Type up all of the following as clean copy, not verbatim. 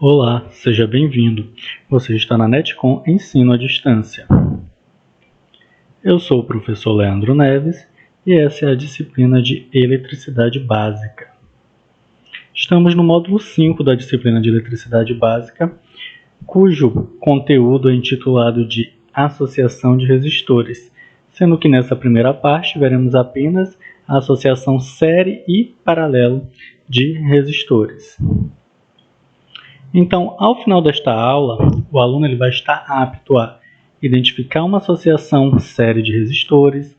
Olá, seja bem-vindo. Você está na Netcom Ensino à Distância. Eu sou o professor Leandro Neves e essa é a disciplina de Eletricidade Básica. Estamos no módulo 5 da disciplina de Eletricidade Básica, cujo conteúdo é intitulado de Associação de Resistores, sendo que nessa primeira parte veremos apenas a associação série e paralelo de resistores. Então, ao final desta aula, o aluno vai estar apto a identificar uma associação série de resistores,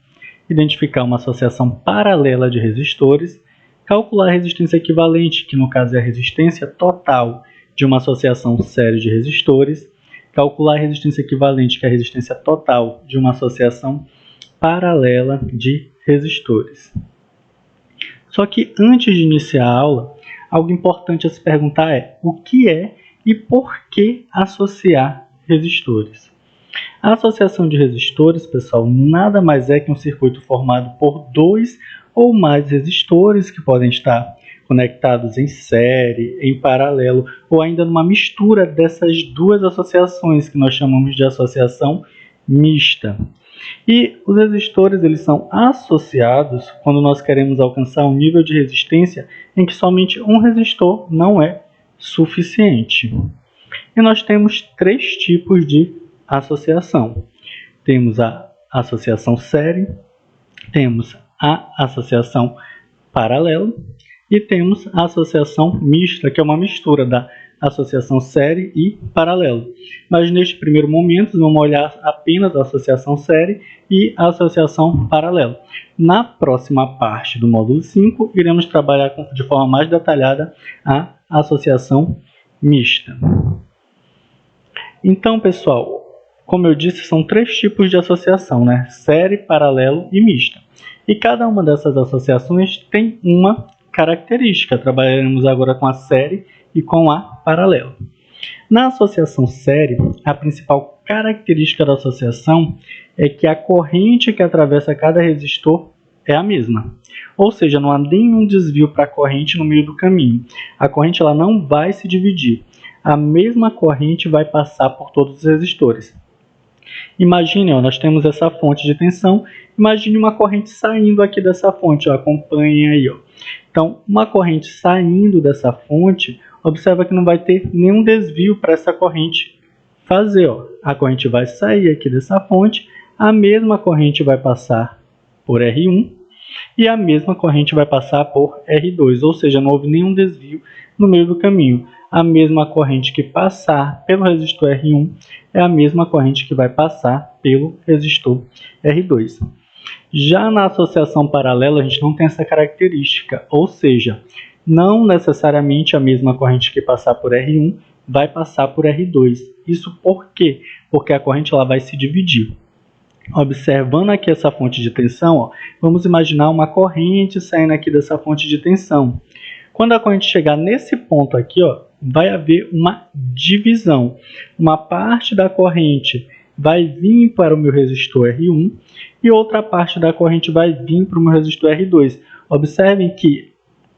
identificar uma associação paralela de resistores, calcular a resistência equivalente, que no caso é a resistência total de uma associação série de resistores, calcular a resistência equivalente, que é a resistência total de uma associação paralela de resistores. Só que antes de iniciar a aula, algo importante a se perguntar é o que é e por que associar resistores. A associação de resistores, pessoal, nada mais é que um circuito formado por dois ou mais resistores que podem estar conectados em série, em paralelo ou ainda numa mistura dessas duas associações que nós chamamos de associação mista. E os resistores eles são associados quando nós queremos alcançar um nível de resistência em que somente um resistor não é suficiente. E nós temos três tipos de associação. Temos a associação série, temos a associação paralelo e temos a associação mista, que é uma mistura da associação série e paralelo. Mas neste primeiro momento vamos olhar apenas a associação série e a associação paralelo. Na próxima parte do módulo 5, iremos trabalhar de forma mais detalhada a associação mista. Então, pessoal, como eu disse, são três tipos de associação, né? Série, paralelo e mista. E cada uma dessas associações tem uma característica. Trabalharemos agora com a série e com a paralelo. Na associação série, a principal característica da associação é que a corrente que atravessa cada resistor é a mesma. Ou seja, não há nenhum desvio para a corrente no meio do caminho. A corrente ela não vai se dividir. A mesma corrente vai passar por todos os resistores. Imagine, nós temos essa fonte de tensão. Imagine uma corrente saindo aqui dessa fonte. Acompanhem aí. Então, uma corrente saindo dessa fonte, observa que não vai ter nenhum desvio para essa corrente fazer. A corrente vai sair aqui dessa fonte, a mesma corrente vai passar por R1 e a mesma corrente vai passar por R2, ou seja, não houve nenhum desvio no meio do caminho. A mesma corrente que passar pelo resistor R1 é a mesma corrente que vai passar pelo resistor R2. Já na associação paralela, a gente não tem essa característica, ou seja, não necessariamente a mesma corrente que passar por R1 vai passar por R2. Isso por quê? Porque a corrente ela vai se dividir. Observando aqui essa fonte de tensão, vamos imaginar uma corrente saindo aqui dessa fonte de tensão. Quando a corrente chegar nesse ponto aqui, vai haver uma divisão. Uma parte da corrente vai vir para o meu resistor R1 e outra parte da corrente vai vir para o meu resistor R2. Observem que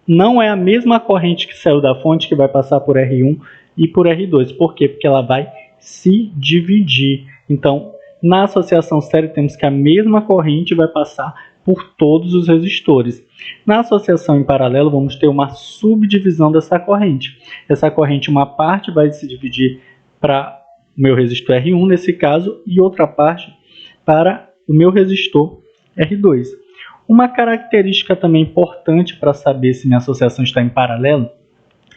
não é a mesma corrente que saiu da fonte que vai passar por R1 e por R2. Por quê? Porque ela vai se dividir. Então, na associação série, temos que a mesma corrente vai passar por todos os resistores. Na associação em paralelo, vamos ter uma subdivisão dessa corrente. Essa corrente, uma parte vai se dividir para o meu resistor R1, nesse caso, e outra parte para o meu resistor R2. Uma característica também importante para saber se minha associação está em paralelo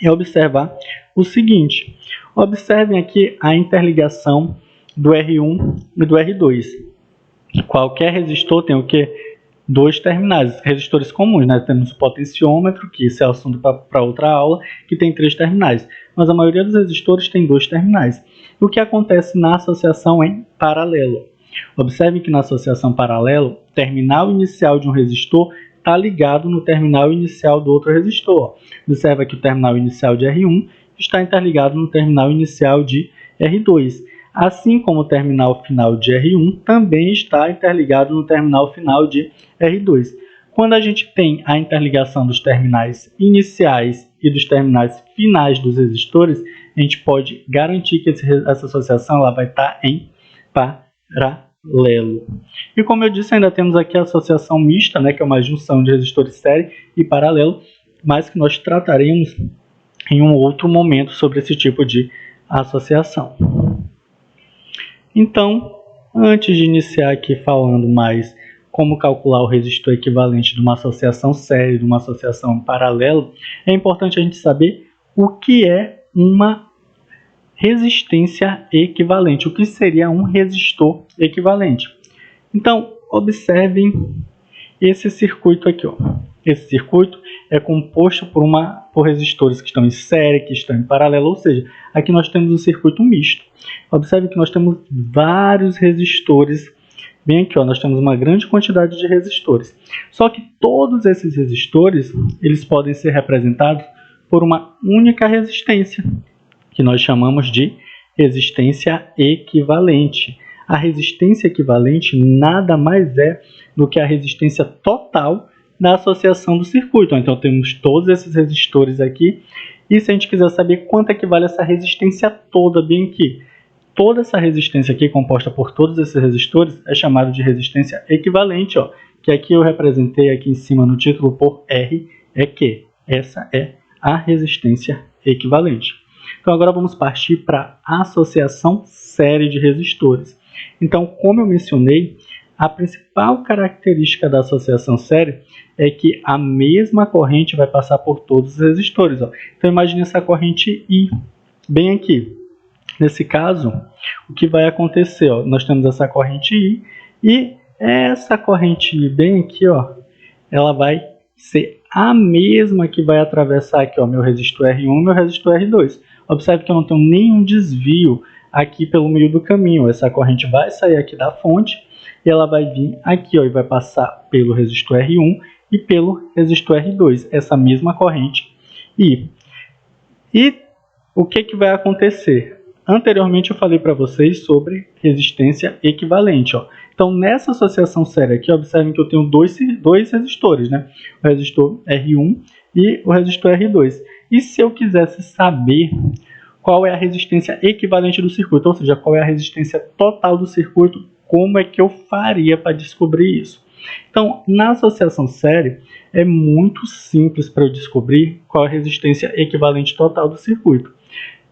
é observar o seguinte. Observem aqui a interligação do R1 e do R2. Qualquer resistor tem o quê? Dois terminais, resistores comuns, né? Temos o potenciômetro, que esse é o assunto para outra aula, que tem 3 terminais. Mas a maioria dos resistores tem 2 terminais. O que acontece na associação em paralelo? Observe que na associação paralelo, o terminal inicial de um resistor está ligado no terminal inicial do outro resistor. Observe que o terminal inicial de R1 está interligado no terminal inicial de R2. Assim como o terminal final de R1 também está interligado no terminal final de R2. Quando a gente tem a interligação dos terminais iniciais e dos terminais finais dos resistores, a gente pode garantir que essa associação ela vai estar em paralelo. E como eu disse, ainda temos aqui a associação mista, né, que é uma junção de resistores série e paralelo, mas que nós trataremos em um outro momento sobre esse tipo de associação. Então, antes de iniciar aqui falando mais como calcular o resistor equivalente de uma associação série e de uma associação em paralelo, é importante a gente saber o que é uma resistência equivalente, o que seria um resistor equivalente. Então, observem esse circuito aqui, ó. Esse circuito é composto por resistores que estão em série, que estão em paralelo, ou seja, aqui nós temos um circuito misto. Observe que nós temos vários resistores, bem aqui, ó, nós temos uma grande quantidade de resistores. Só que todos esses resistores, eles podem ser representados por uma única resistência, que nós chamamos de resistência equivalente. A resistência equivalente nada mais é do que a resistência total da associação do circuito. Então, temos todos esses resistores aqui, e se a gente quiser saber quanto equivale essa resistência toda, bem aqui, toda essa resistência aqui, composta por todos esses resistores, é chamada de resistência equivalente, ó, que aqui eu representei aqui em cima no título por R, é que essa é a resistência equivalente. Então, agora vamos partir para a associação série de resistores. Então, como eu mencionei, a principal característica da associação série é que a mesma corrente vai passar por todos os resistores, ó. Então, imagine essa corrente I, bem aqui. Nesse caso, o que vai acontecer? Ó, nós temos essa corrente I, e essa corrente I bem aqui, ó, ela vai ser a mesma que vai atravessar aqui, ó, meu resistor R1 e meu resistor R2. Observe que eu não tenho nenhum desvio aqui pelo meio do caminho. Essa corrente vai sair aqui da fonte e ela vai vir aqui, ó, e vai passar pelo resistor R1 e pelo resistor R2, essa mesma corrente I. E o que vai acontecer? Anteriormente eu falei para vocês sobre resistência equivalente, ó. Então, nessa associação séria aqui, observem que eu tenho dois resistores, né? O resistor R1 e o resistor R2. E se eu quisesse saber qual é a resistência equivalente do circuito, ou seja, qual é a resistência total do circuito, como é que eu faria para descobrir isso? Então, na associação série, é muito simples para eu descobrir qual é a resistência equivalente total do circuito.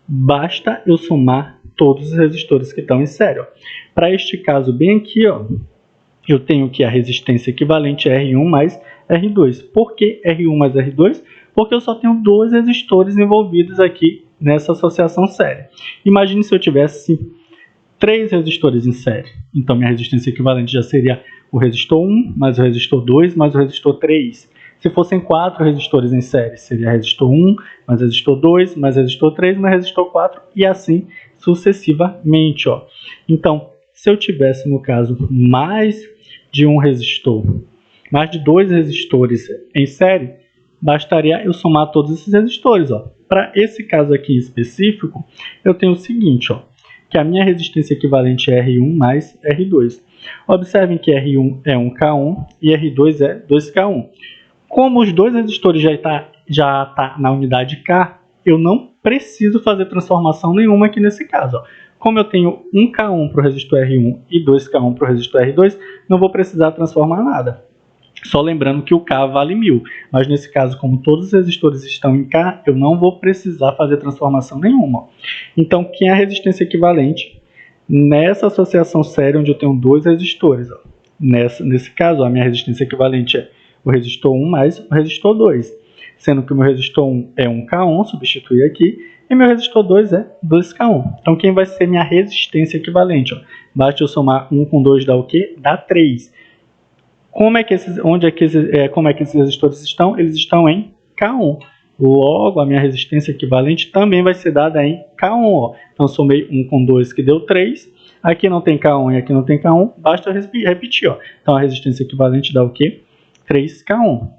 Basta eu somar todos os resistores que estão em série. Para este caso bem aqui, ó, eu tenho que a resistência equivalente é R1 mais R2. Por que R1 mais R2? Porque eu só tenho dois resistores envolvidos aqui nessa associação série. Imagine se eu tivesse 3 resistores em série. Então, minha resistência equivalente já seria o resistor 1, mais o resistor 2, mais o resistor 3. Se fossem 4 resistores em série, seria resistor 1, mais resistor 2, mais resistor 3, mais resistor 4, e assim sucessivamente, ó. Então, se eu tivesse, no caso, mais de um resistor, mais de 2 resistores em série, bastaria eu somar todos esses resistores, ó. Para esse caso aqui em específico, eu tenho o seguinte, ó, que a minha resistência equivalente é R1 mais R2. Observem que R1 é 1K1 e R2 é 2K1. Como os dois resistores já tá na unidade K, eu não preciso fazer transformação nenhuma aqui nesse caso, ó. Como eu tenho 1K1 para o resistor R1 e 2K1 para o resistor R2, não vou precisar transformar nada. Só lembrando que o K vale 1000, mas nesse caso, como todos os resistores estão em K, eu não vou precisar fazer transformação nenhuma. Então, quem é a resistência equivalente? Nessa associação série, onde eu tenho 2 resistores. Ó. Nesse caso, a minha resistência equivalente é o resistor 1 mais o resistor 2. Sendo que o meu resistor 1 é 1K1, substituir aqui, e meu resistor 2 é 2K1. Então, quem vai ser minha resistência equivalente? Ó? Basta eu somar 1 com 2 dá o quê? Dá 3. Como é que esses resistores estão? Eles estão em K1. Logo, a minha resistência equivalente também vai ser dada em K1. Ó. Então, somei 1 com 2 que deu 3. Aqui não tem K1 e aqui não tem K1. Basta eu repetir. Ó. Então, a resistência equivalente dá o quê? 3K1.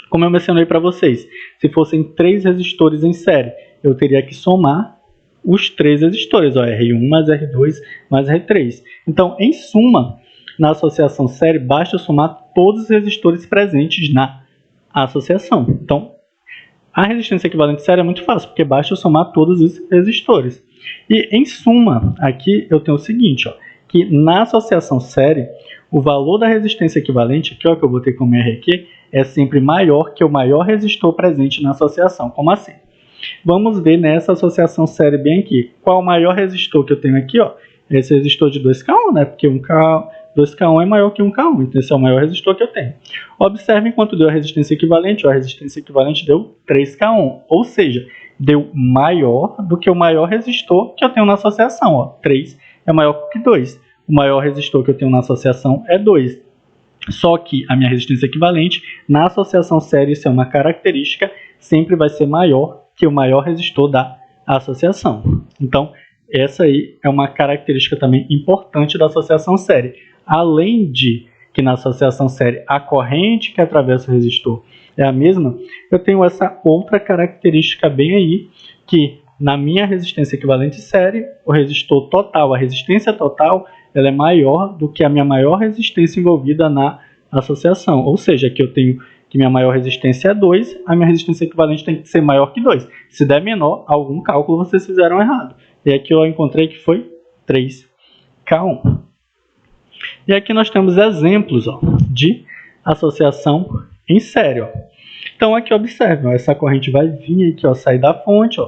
Como eu mencionei para vocês, se fossem 3 resistores em série, eu teria que somar os 3 resistores. Ó, R1 mais R2 mais R3. Então, em suma, na associação série, basta somar todos os resistores presentes na associação. Então, A resistência equivalente séria é muito fácil, porque basta eu somar todos os resistores. E em suma, aqui eu tenho o seguinte, ó, que na associação série, o valor da resistência equivalente, aqui ó, que eu botei como RQ, é sempre maior que o maior resistor presente na associação. Como assim? Vamos ver nessa associação série bem aqui. Qual o maior resistor que eu tenho aqui? Ó? Esse resistor de 2K1, né? Porque 2K1 é maior que 1K1, então esse é o maior resistor que eu tenho. Observem quanto deu a resistência equivalente. Ó, a resistência equivalente deu 3K1, ou seja, deu maior do que o maior resistor que eu tenho na associação. Ó. 3 é maior que 2. O maior resistor que eu tenho na associação é 2. Só que a minha resistência equivalente, na associação série, isso é uma característica, sempre vai ser maior que o maior resistor da associação. Então, essa aí é uma característica também importante da associação série. Além de que na associação série a corrente que atravessa o resistor é a mesma, eu tenho essa outra característica bem aí, que na minha resistência equivalente série, o resistor total, a resistência total, ela é maior do que a minha maior resistência envolvida na associação. Ou seja, que eu tenho que minha maior resistência é 2, a minha resistência equivalente tem que ser maior que 2. Se der menor, algum cálculo vocês fizeram errado. E aqui eu encontrei que foi 3K1. E aqui nós temos exemplos de associação em série. Então aqui observem, essa corrente vai vir aqui, sair da fonte.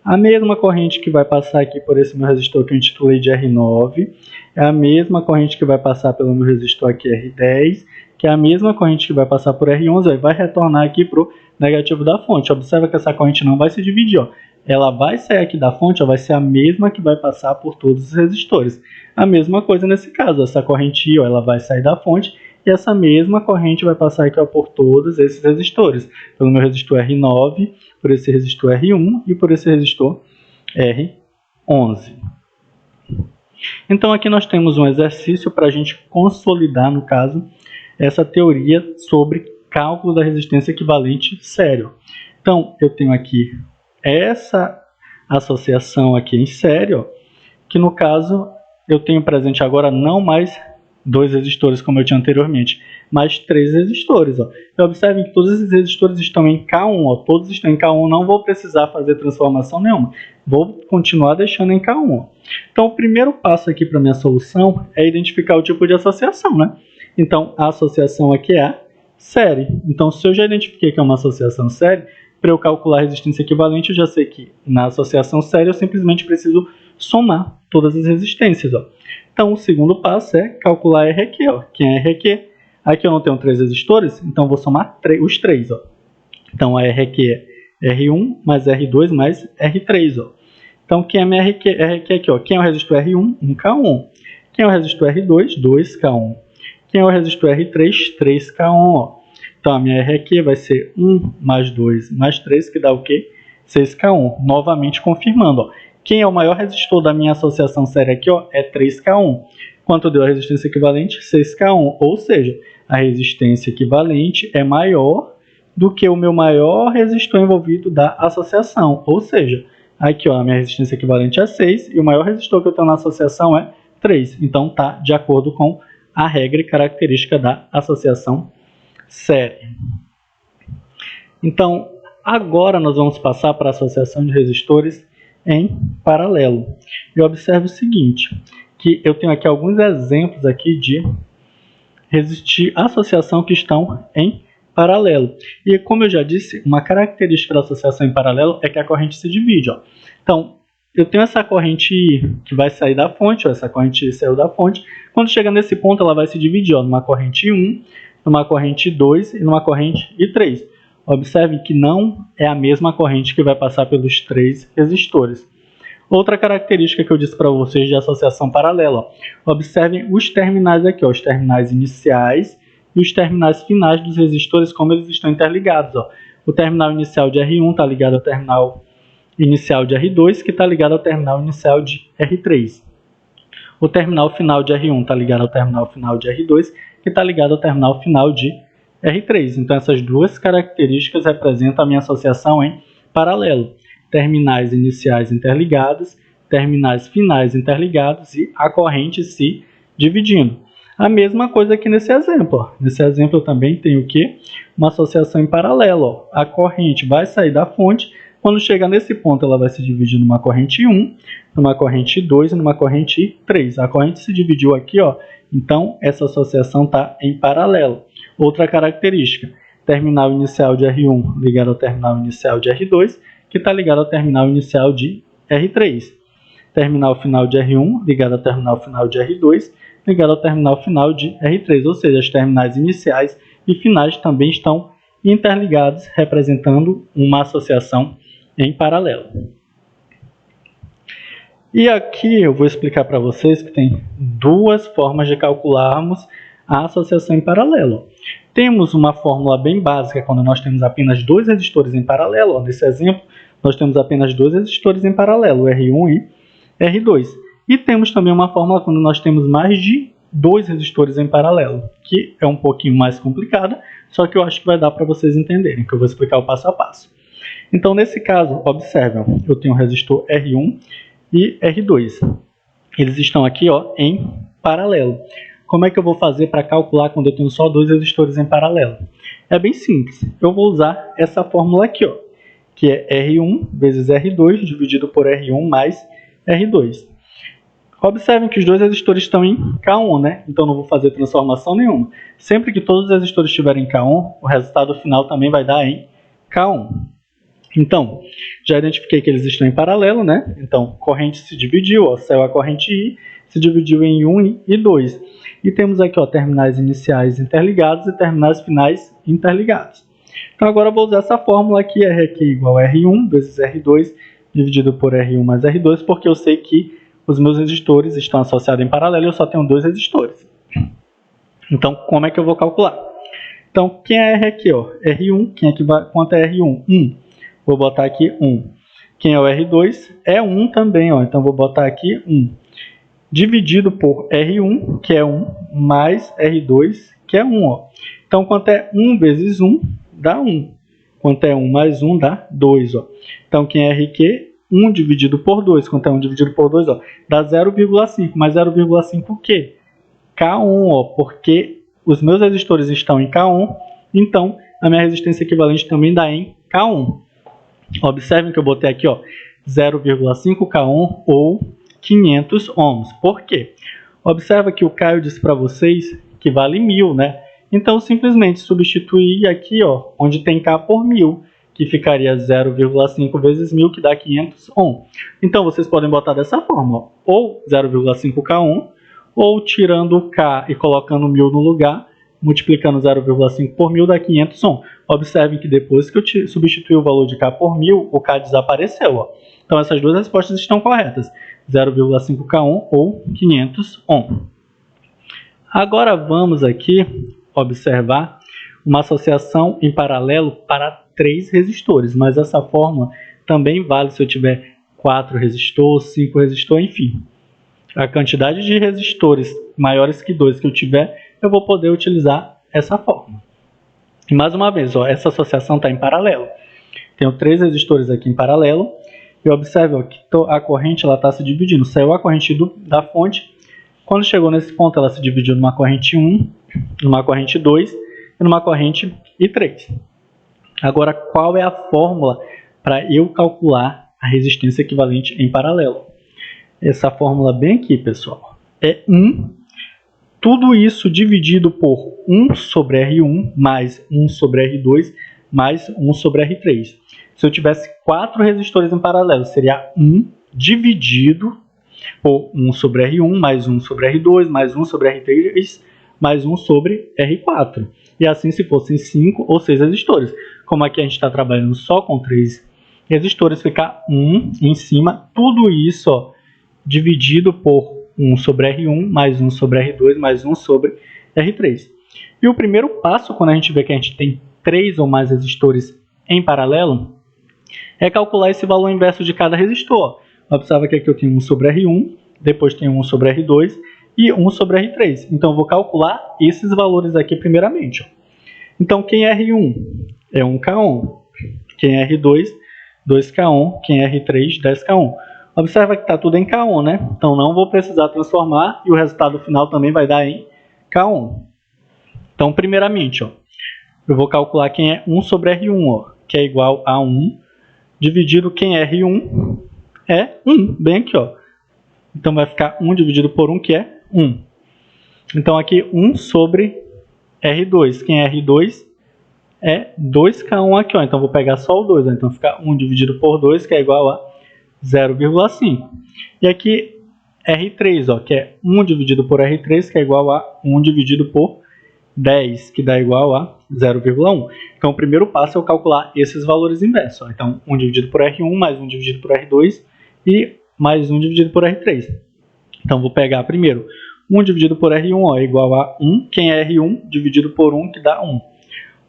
A mesma corrente que vai passar aqui por esse meu resistor que eu intitulei de R9, é a mesma corrente que vai passar pelo meu resistor aqui R10, que é a mesma corrente que vai passar por R11, vai retornar aqui para o negativo da fonte. Observa que essa corrente não vai se dividir. Ela vai sair aqui da fonte, vai ser a mesma que vai passar por todos os resistores. A mesma coisa nesse caso, essa corrente ela vai sair da fonte e essa mesma corrente vai passar aqui por todos esses resistores. Pelo meu resistor R9, por esse resistor R1 e por esse resistor R11. Então aqui nós temos um exercício para a gente consolidar, no caso, essa teoria sobre cálculo da resistência equivalente sério. Então eu tenho aqui essa associação aqui em série, que no caso eu tenho presente agora não mais 2 resistores como eu tinha anteriormente, mas 3 resistores. E observem que todos esses resistores estão em K1, todos estão em K1, não vou precisar fazer transformação nenhuma, vou continuar deixando em K1. Então o primeiro passo aqui para minha solução é identificar o tipo de associação, né? Então a associação aqui é a série. Então se eu já identifiquei que é uma associação série, para eu calcular a resistência equivalente, eu já sei que na associação série eu simplesmente preciso somar todas as resistências. Então, o segundo passo é calcular a RQ. Quem é RQ? Aqui eu não tenho 3 resistores, então vou somar os 3. Então, a RQ é R1 mais R2 mais R3. Então, quem é minha RQ? RQ aqui, quem é o resistor R1? 1K1. Quem é o resistor R2? 2K1. Quem é o resistor R3? 3K1. Então, a minha RQ vai ser 1 mais 2 mais 3, que dá o quê? 6K1. Novamente confirmando. Quem é o maior resistor da minha associação série aqui? É 3K1. Quanto deu a resistência equivalente? 6K1. Ou seja, a resistência equivalente é maior do que o meu maior resistor envolvido da associação. Ou seja, aqui a minha resistência equivalente é 6 e o maior resistor que eu tenho na associação é 3. Então, está de acordo com a regra e característica da associação série. Então, agora nós vamos passar para a associação de resistores em paralelo. E observe o seguinte, que eu tenho aqui alguns exemplos aqui de associação que estão em paralelo. E como eu já disse, uma característica da associação em paralelo é que a corrente se divide. Então, eu tenho essa corrente que vai sair da fonte, essa corrente saiu da fonte. Quando chega nesse ponto, ela vai se dividir numa corrente 1, numa corrente 2 e numa corrente 3. Observe que não é a mesma corrente que vai passar pelos 3 resistores. Outra característica que eu disse para vocês de associação paralela. Observem os terminais aqui, os terminais iniciais e os terminais finais dos resistores, como eles estão interligados. O terminal inicial de R1 está ligado ao terminal inicial de R2, que está ligado ao terminal inicial de R3. O terminal final de R1 está ligado ao terminal final de R2, que está ligado ao terminal final de R3. Então, essas duas características representam a minha associação em paralelo. Terminais iniciais interligados, terminais finais interligados e a corrente se dividindo. A mesma coisa aqui nesse exemplo. Ó. Nesse exemplo eu também tenho o quê? Uma associação em paralelo. Ó. A corrente vai sair da fonte. Quando chega nesse ponto, ela vai se dividir numa corrente 1, numa corrente 2 e numa corrente 3. A corrente se dividiu aqui, ó. Então essa associação está em paralelo. Outra característica, terminal inicial de R1 ligado ao terminal inicial de R2, que está ligado ao terminal inicial de R3. Terminal final de R1 ligado ao terminal final de R2, ligado ao terminal final de R3, ou seja, as terminais iniciais e finais também estão interligados, representando uma associação em paralelo. E aqui eu vou explicar para vocês que tem duas formas de calcularmos a associação em paralelo. Temos uma fórmula bem básica quando nós temos apenas dois resistores em paralelo. Nesse exemplo, nós temos apenas dois resistores em paralelo, R1 e R2. E temos também uma fórmula quando nós temos mais de dois resistores em paralelo, que é um pouquinho mais complicada, só que eu acho que vai dar para vocês entenderem, que eu vou explicar o passo a passo. Então, nesse caso, observem, eu tenho o resistor R1 e R2. Eles estão aqui, ó, em paralelo. Como é que eu vou fazer para calcular quando eu tenho só dois resistores em paralelo? É bem simples. Eu vou usar essa fórmula aqui, ó, que é R1 vezes R2 dividido por R1 mais R2. Observem que os dois resistores estão em K1, né? Então não vou fazer transformação nenhuma. Sempre que todos os resistores estiverem em K1, o resultado final também vai dar em K1. Então, já identifiquei que eles estão em paralelo, né? Então, corrente se dividiu, ó, saiu a corrente I, se dividiu em 1 e 2. E temos aqui, ó, terminais iniciais interligados e terminais finais interligados. Então, agora eu vou usar essa fórmula aqui, R aqui igual a R1 vezes R2 dividido por R1 mais R2, porque eu sei que os meus resistores estão associados em paralelo e eu só tenho dois resistores. Então, como é que eu vou calcular? Então, quem é R aqui? Ó? R1, quanto é R1? 1. Vou botar aqui 1. Quem é o R2? É 1 também, ó. Então vou botar aqui 1. Dividido por R1, que é 1, mais R2, que é 1. Ó. Então quanto é 1 vezes 1? Dá 1. Quanto é 1 mais 1? Dá 2. Ó. Então quem é RQ? 1 dividido por 2. Quanto é 1 dividido por 2? Ó, dá 0,5. Mas 0,5 o quê? K1, ó, porque os meus resistores estão em K1, então a minha resistência equivalente também dá em K1. Observem que eu botei aqui, ó, 0,5 K1 ou 500 ohms. Por quê? Observa que o Caio disse para vocês que vale 1000, né? Então, simplesmente substituir aqui, ó, onde tem K por 1000, que ficaria 0,5 vezes 1000, que dá 500 ohms. Então, vocês podem botar dessa forma, ó, ou 0,5 K1, ou tirando o K e colocando 1000 no lugar, multiplicando 0,5 por 1000 dá 500 ohms. Observem que depois que eu substituí o valor de K por 1000, o K desapareceu. Ó. Então essas duas respostas estão corretas. 0,5 K1 ou 500 ohms. Agora vamos aqui observar uma associação em paralelo para 3 resistores. Mas essa fórmula também vale se eu tiver 4 resistores, 5 resistores, enfim. A quantidade de resistores maiores que 2 que eu tiver, eu vou poder utilizar essa fórmula. E mais uma vez, ó, essa associação está em paralelo. Tenho 3 resistores aqui em paralelo. E observe, ó, que a corrente está se dividindo. Saiu a corrente da fonte. Quando chegou nesse ponto, ela se dividiu numa corrente 1, numa corrente 2 e numa corrente I3. Agora, qual é a fórmula para eu calcular a resistência equivalente em paralelo? Essa fórmula bem aqui, pessoal, é 1. Tudo isso dividido por 1 sobre R1 mais 1 sobre R2 mais 1 sobre R3. Se eu tivesse 4 resistores em paralelo, seria 1 dividido por 1 sobre R1 mais 1 sobre R2 mais 1 sobre R3 mais 1 sobre R4. E assim se fossem 5 ou 6 resistores. Como aqui a gente está trabalhando só com 3 resistores, fica 1 em cima. Tudo isso, ó, dividido por 1 sobre R1 mais 1 sobre R2 mais 1 sobre R3. E o primeiro passo, quando a gente vê que a gente tem 3 ou mais resistores em paralelo, é calcular esse valor inverso de cada resistor. Observa que aqui eu tenho 1 sobre R1, depois tenho 1 sobre R2 e 1 sobre R3. Então eu vou calcular esses valores aqui primeiramente. Então quem é R1? É 1K1. Quem é R2? 2K1. Quem é R3? 10K1. Observa que está tudo em K1, né? Então não vou precisar transformar e o resultado final também vai dar em K1. Então, primeiramente, ó, eu vou calcular quem é 1 sobre R1, ó, que é igual a 1, dividido quem é R1 é 1, bem aqui, ó. Então, vai ficar 1 dividido por 1, que é 1. Então, aqui 1 sobre R2. Quem é R2 é 2K1 aqui, ó. Então, vou pegar só o 2. Ó. Então, fica 1 dividido por 2, que é igual a 0,5. E aqui R3, ó, que é 1 dividido por R3, que é igual a 1 dividido por 10, que dá igual a 0,1. Então, o primeiro passo é eu calcular esses valores inversos. Ó. Então, 1 dividido por R1 mais 1 dividido por R2 e mais 1 dividido por R3. Então, vou pegar primeiro 1 dividido por R1 ó, é igual a 1. Quem é R1 dividido por 1, que dá 1.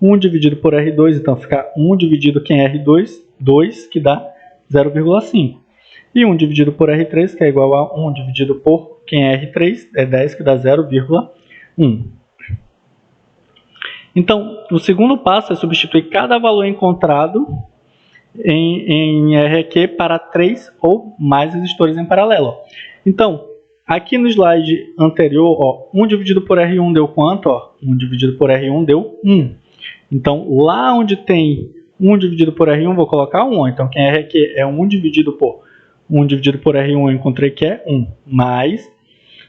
1 dividido por R2, então fica 1 dividido quem é R2, 2, que dá 0,5. E 1 dividido por R3, que é igual a 1 dividido por quem é R3, é 10, que dá 0,1. Então, o segundo passo é substituir cada valor encontrado em RQ para 3 ou mais resistores em paralelo. Então, aqui no slide anterior, ó, 1 dividido por R1 deu quanto? Ó? 1 dividido por R1 deu 1. Então, lá onde tem 1 dividido por R1, vou colocar 1. Então, quem é RQ é 1 dividido por 1 dividido por R1, eu encontrei que é 1. Mais,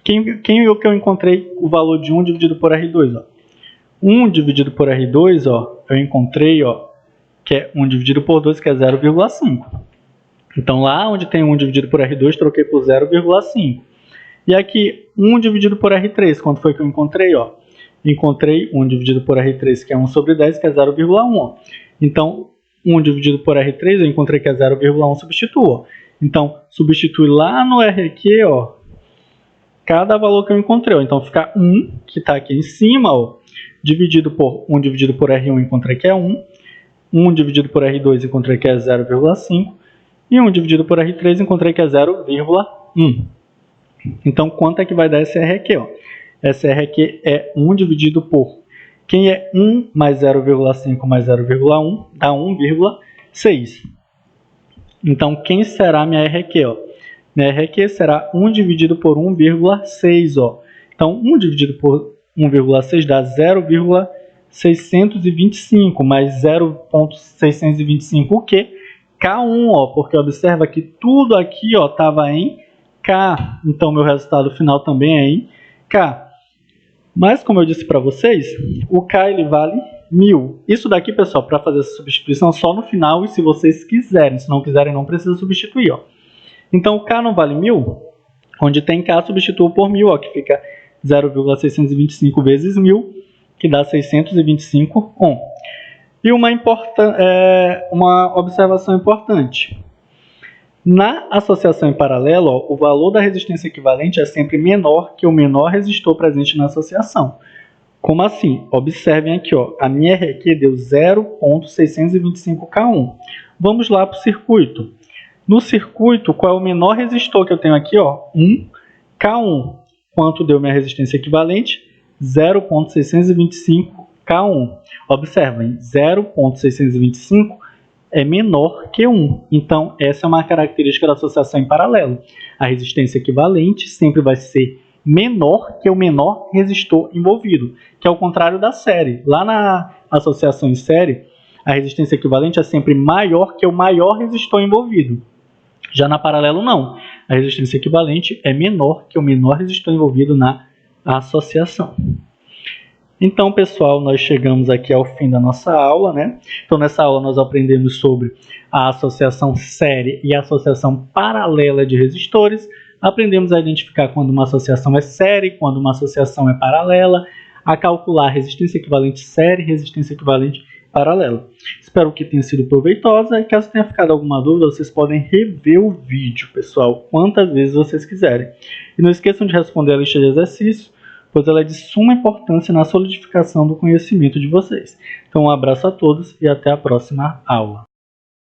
quem é que eu encontrei o valor de 1 dividido por R2? Ó? 1 dividido por R2, ó, eu encontrei ó, que é 1 dividido por 2, que é 0,5. Então, lá onde tem 1 dividido por R2, troquei por 0,5. E aqui, 1 dividido por R3, quanto foi que eu encontrei? Ó? Encontrei 1 dividido por R3, que é 1 sobre 10, que é 0,1. Então, 1 dividido por R3, eu encontrei que é 0,1, substituo. Então, substitui lá no RQ, ó, cada valor que eu encontrei. Ó. Então, fica 1, que está aqui em cima, ó, dividido por 1 dividido por R1, eu encontrei que é 1. 1 dividido por R2, eu encontrei que é 0,5. E 1 dividido por R3, eu encontrei que é 0,1. Então, quanto é que vai dar esse RQ? Ó? Esse RQ é 1 dividido por... Quem é 1 mais 0,5 mais 0,1 dá 1,6. Então, quem será minha RQ? Ó? Minha RQ será 1 dividido por 1,6. Ó. Então, 1 dividido por 1,6 dá 0,625 mais 0,625 o quê? K1, ó, porque observa que tudo aqui estava em K. Então, meu resultado final também é em K. Mas, como eu disse para vocês, o K ele vale 1000. Isso daqui, pessoal, para fazer essa substituição só no final e se vocês quiserem. Se não quiserem, não precisa substituir. Ó. Então, o K não vale 1000. Onde tem K, substituo por 1000, ó, que fica 0,625 vezes 1000, que dá 625 ohm. E uma observação importante. Na associação em paralelo, ó, o valor da resistência equivalente é sempre menor que o menor resistor presente na associação. Como assim? Observem aqui, ó, a minha RQ deu 0,625K1. Vamos lá para o circuito. No circuito, qual é o menor resistor que eu tenho aqui? Ó? 1K1. Quanto deu minha resistência equivalente? 0,625K1. Observem, 0,625 é menor que 1. Então, essa é uma característica da associação em paralelo. A resistência equivalente sempre vai ser menor que o menor resistor envolvido, que é o contrário da série. Lá na associação em série, a resistência equivalente é sempre maior que o maior resistor envolvido. Já na paralelo, não. A resistência equivalente é menor que o menor resistor envolvido na associação. Então, pessoal, nós chegamos aqui ao fim da nossa aula, né? Então, nessa aula nós aprendemos sobre a associação série e a associação paralela de resistores. Aprendemos a identificar quando uma associação é série, quando uma associação é paralela, a calcular resistência equivalente série, resistência equivalente paralela. Espero que tenha sido proveitosa e caso tenha ficado alguma dúvida, vocês podem rever o vídeo, pessoal, quantas vezes vocês quiserem. E não esqueçam de responder a lista de exercícios, pois ela é de suma importância na solidificação do conhecimento de vocês. Então, um abraço a todos e até a próxima aula.